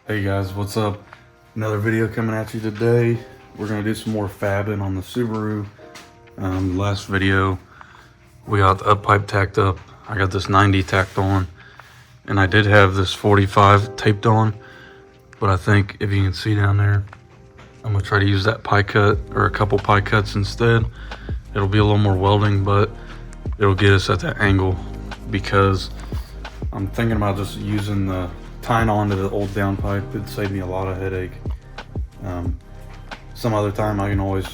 Hey guys, what's up? Another video coming at you today. We're gonna do some more fabbing on the Subaru. Last video, we got the up pipe tacked up. I got this 90 tacked on, and I did have this 45 taped on, but I think if you can see down there, I'm gonna try to use that pie cut or a couple pie cuts instead. It'll be a little more welding, but it'll get us at that angle because I'm thinking about just using the tying on to the old downpipe. It'd save me a lot of headache. Some other time I can always,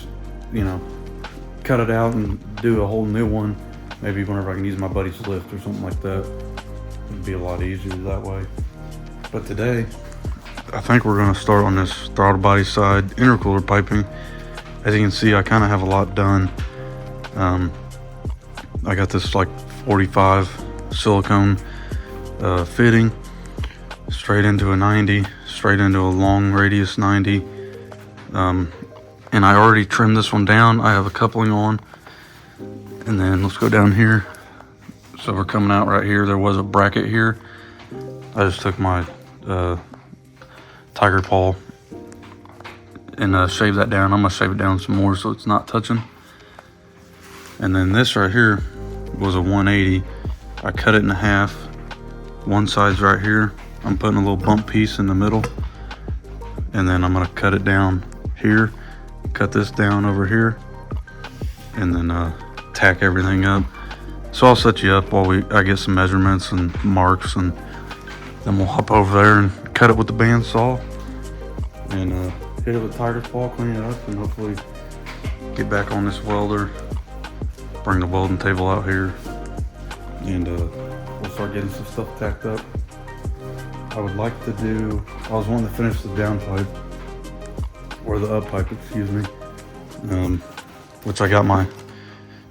cut it out and do a whole new one. Maybe whenever I can use my buddy's lift or something like that. It'd be a lot easier that way. But today, I think we're gonna start on this throttle body side intercooler piping. As you can see, I kind of have a lot done. I got this like 45 silicone fitting straight into a 90, straight into a long radius 90, and I already trimmed this one down. I have a coupling on, and then let's go down here. So we're coming out right here. There was a bracket here. I just took my tiger paw and shaved that down. I'm gonna shave it down some more so it's not touching. And then this right here was a 180. I cut it in half. One side's right here. I'm putting a little bump piece in the middle, and then I'm gonna cut it down here, cut this down over here, and then tack everything up. So I'll set you up while I get some measurements and marks, and then we'll hop over there and cut it with the bandsaw and hit it with tiger claw, clean it up, and hopefully get back on this welder, bring the welding table out here, and we'll start getting some stuff tacked up. I would like to I was wanting to finish the downpipe, or the up pipe, excuse me, which I got my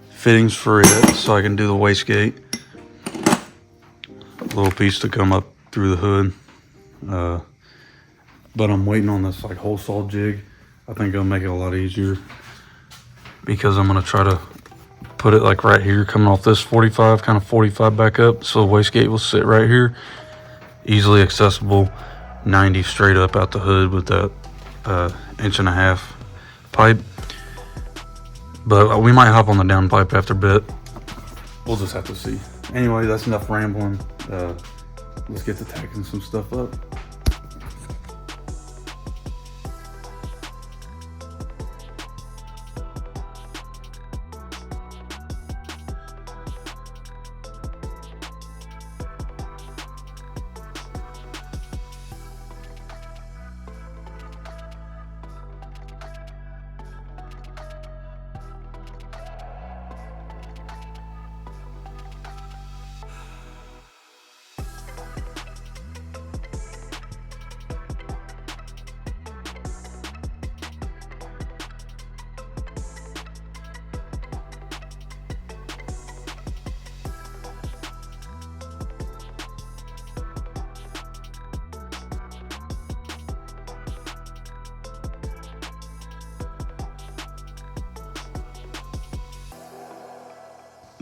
fittings for it, so I can do the wastegate. A little piece to come up through the hood, but I'm waiting on this like hole saw jig. I think it'll make it a lot easier because I'm gonna try to put it like right here, coming off this 45, kind of 45 back up, so the wastegate will sit right here. Easily accessible, 90 straight up out the hood with that 1.5-inch pipe. But we might hop on the down pipe after a bit. We'll just have to see. Anyway, that's enough rambling. Let's get to tacking some stuff up.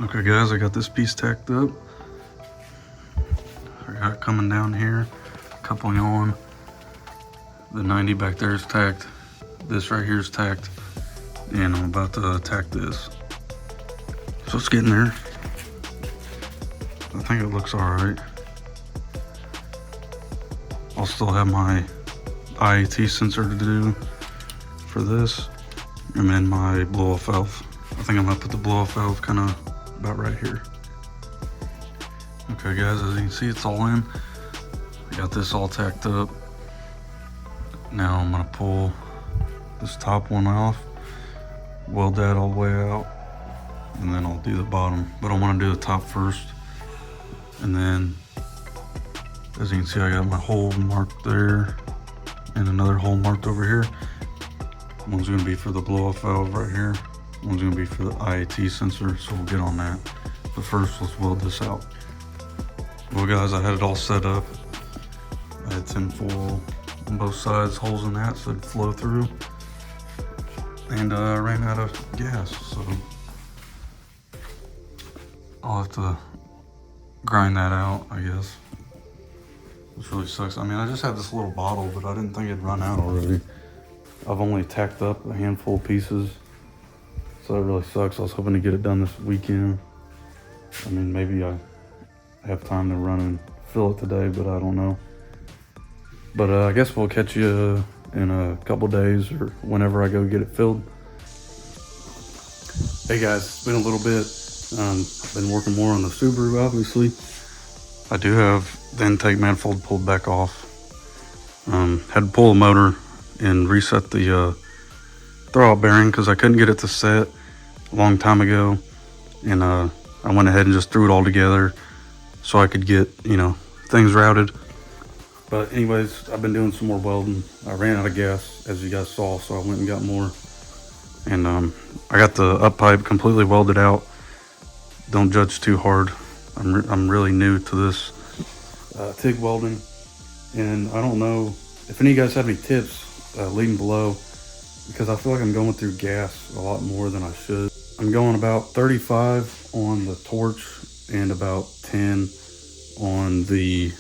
Okay guys, I got this piece tacked up. I got it coming down here, coupling on. The 90 back there is tacked. This right here is tacked. And I'm about to tack this. So it's getting there. I think it looks alright. I'll still have my IAT sensor to do for this. And then my blow off valve. I think I'm gonna put the blow off valve kind of about right here. Okay guys, as you can see, it's all in. I got this all tacked up. Now I'm gonna pull this top one off, weld that all the way out, and then I'll do the bottom. But I want to do the top first. And then, as you can see, I got my hole marked there and another hole marked over here. One's gonna be for the blow off valve right here. One's gonna be for the IAT sensor, so we'll get on that. But first, let's weld this out. Well guys, I had it all set up. I had tin foil on both sides, holes in that so it'd flow through. And I ran out of gas, so I'll have to grind that out, I guess. which really sucks. I mean, I just had this little bottle, but I didn't think it'd run out already. I've only tacked up a handful of pieces, so it really sucks. I was hoping to get it done this weekend. I mean, maybe I have time to run and fill it today, but I don't know. But I guess we'll catch you in a couple days or whenever I go get it filled. Hey guys, it's been a little bit. Been working more on the Subaru, obviously. I do have the intake manifold pulled back off. Had to pull the motor and reset the throwout bearing because I couldn't get it to set a long time ago. And I went ahead and just threw it all together so I could get, you know, things routed. But anyways, I've been doing some more welding. I ran out of gas, as you guys saw, so I went and got more. And I got the up pipe completely welded out. Don't judge too hard. I'm really new to this TIG welding, and I don't know if any of you guys have any tips. Leave them below, because I feel like I'm going through gas a lot more than I should. I'm going about 35 on the torch and about 10 on the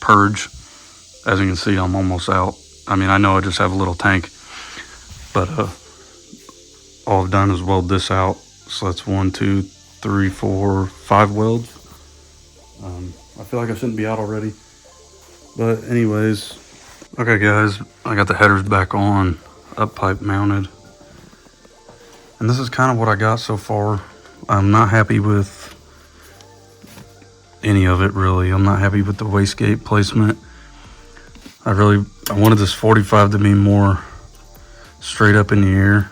purge. As you can see, I'm almost out. I mean, I know I just have a little tank, but all I've done is weld this out. So that's 1, 2, 3, 4, 5 welds. I feel like I shouldn't be out already, but anyways. Okay guys, I got the headers back on, up pipe mounted, and this is kind of what I got so far. I'm not happy with any of it, really. I'm not happy with the wastegate placement. I wanted this 45 to be more straight up in the air,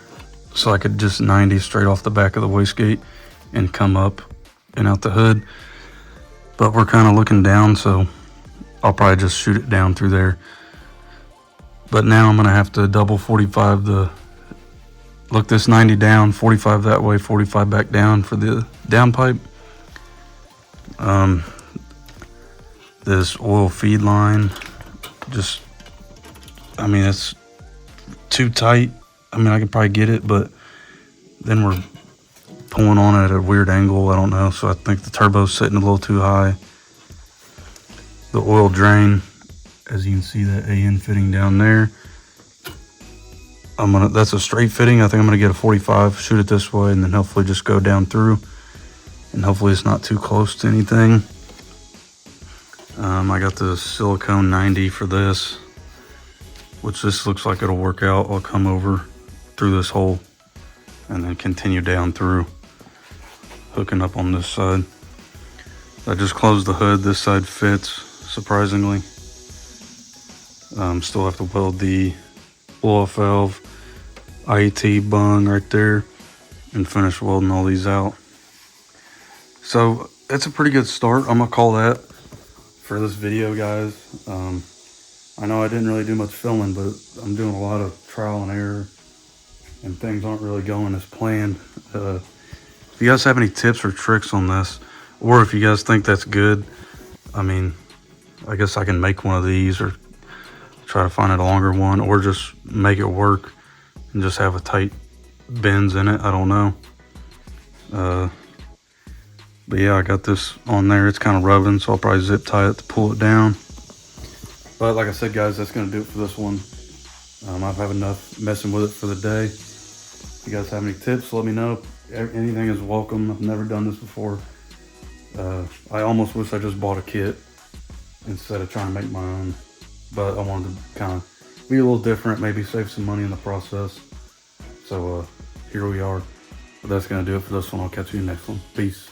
so I could just 90 straight off the back of the wastegate and come up and out the hood. But we're kind of looking down, so I'll probably just shoot it down through there. But now I'm gonna have to double 45 the, look, this 90 down, 45 that way, 45 back down for the down pipe. This oil feed line, just, I mean, it's too tight. I mean, I can probably get it, but then we're pulling on it at a weird angle. I don't know. So I think the turbo's sitting a little too high. The oil drain, as you can see, that AN fitting down there. That's a straight fitting. I think I'm gonna get a 45, shoot it this way, and then hopefully just go down through. And hopefully it's not too close to anything. I got the silicone 90 for this, which this looks like it'll work out. I'll come over through this hole and then continue down through, hooking up on this side. I just closed the hood. This side fits, surprisingly. Still have to weld the blow-off valve, IET bung right there, and finish welding all these out. So that's a pretty good start. I'm gonna call that for this video, guys. I know I didn't really do much filming, but I'm doing a lot of trial and error, and things aren't really going as planned. If you guys have any tips or tricks on this, or if you guys think that's good, I mean, I guess I can make one of these or try to find a longer one, or just make it work and just have a tight bends in it. I don't know. But yeah, I got this on there. It's kind of rubbing, so I'll probably zip tie it to pull it down. But like I said, guys, that's going to do it for this one. I've had enough messing with it for the day. If you guys have any tips, let me know. Anything is welcome. I've never done this before. I almost wish I just bought a kit instead of trying to make my own. But I wanted to kind of be a little different, maybe save some money in the process. So here we are. But that's going to do it for this one. I'll catch you in the next one. Peace.